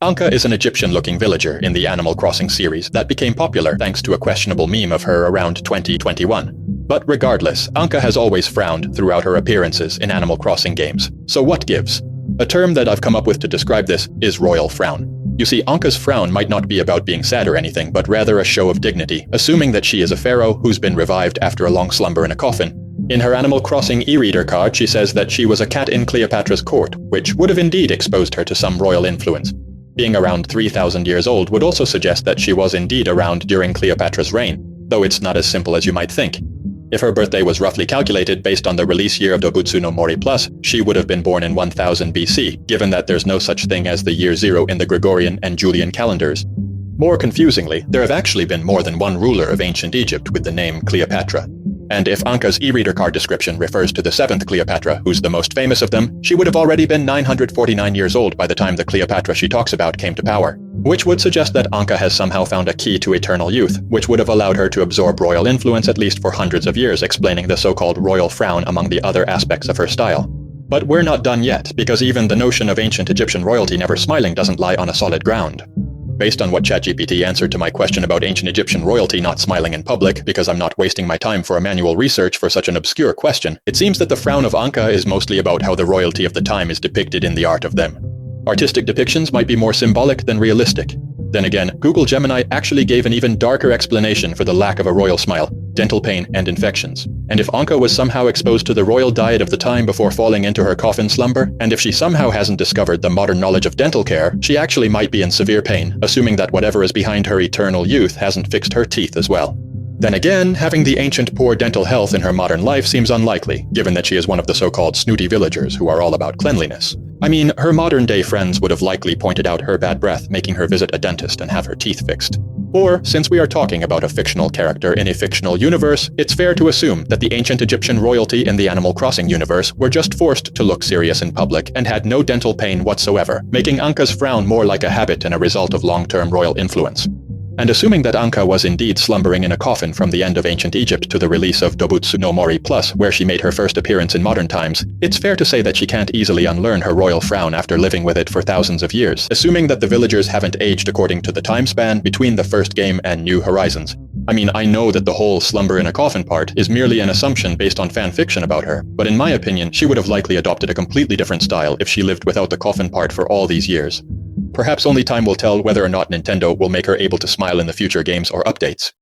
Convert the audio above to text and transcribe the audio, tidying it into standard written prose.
Ankha is an Egyptian-looking villager in the Animal Crossing series that became popular thanks to a questionable meme of her around 2021. But regardless, Ankha has always frowned throughout her appearances in Animal Crossing games. So what gives? A term that I've come up with to describe this is royal frown. You see, Ankha's frown might not be about being sad or anything, but rather a show of dignity, assuming that she is a pharaoh who's been revived after a long slumber in a coffin. In her Animal Crossing e-reader card, she says that she was a cat in Cleopatra's court, which would have indeed exposed her to some royal influence. Being around 3,000 years old would also suggest that she was indeed around during Cleopatra's reign, though it's not as simple as you might think. If her birthday was roughly calculated based on the release year of Dobutsu no Mori Plus, she would have been born in 1000 BC, given that there's no such thing as the year zero in the Gregorian and Julian calendars. More confusingly, there have actually been more than one ruler of ancient Egypt with the name Cleopatra. And if Ankha's e-reader card description refers to the 7th Cleopatra, who's the most famous of them, she would have already been 949 years old by the time the Cleopatra she talks about came to power. Which would suggest that Ankha has somehow found a key to eternal youth, which would have allowed her to absorb royal influence at least for hundreds of years, explaining the so-called royal frown among the other aspects of her style. But we're not done yet, because even the notion of ancient Egyptian royalty never smiling doesn't lie on a solid ground. Based on what ChatGPT answered to my question about ancient Egyptian royalty not smiling in public, because I'm not wasting my time for a manual research for such an obscure question, it seems that the frown of Ankha is mostly about how the royalty of the time is depicted in the art of them. Artistic depictions might be more symbolic than realistic. Then again, Google Gemini actually gave an even darker explanation for the lack of a royal smile: dental pain and infections. And if Ankha was somehow exposed to the royal diet of the time before falling into her coffin slumber, and if she somehow hasn't discovered the modern knowledge of dental care, she actually might be in severe pain, assuming that whatever is behind her eternal youth hasn't fixed her teeth as well. Then again, having the ancient poor dental health in her modern life seems unlikely, given that she is one of the so-called snooty villagers who are all about cleanliness. I mean, her modern-day friends would have likely pointed out her bad breath, making her visit a dentist and have her teeth fixed. Or, since we are talking about a fictional character in a fictional universe, it's fair to assume that the ancient Egyptian royalty in the Animal Crossing universe were just forced to look serious in public and had no dental pain whatsoever, making Ankha's frown more like a habit and a result of long-term royal influence. And assuming that Ankha was indeed slumbering in a coffin from the end of ancient Egypt to the release of Dobutsu no Mori Plus, where she made her first appearance in modern times, it's fair to say that she can't easily unlearn her royal frown after living with it for thousands of years, assuming that the villagers haven't aged according to the time span between the first game and New Horizons. I mean, I know that the whole slumber in a coffin part is merely an assumption based on fan fiction about her, but in my opinion, she would have likely adopted a completely different style if she lived without the coffin part for all these years. Perhaps only time will tell whether or not Nintendo will make her able to smile in the future games or updates.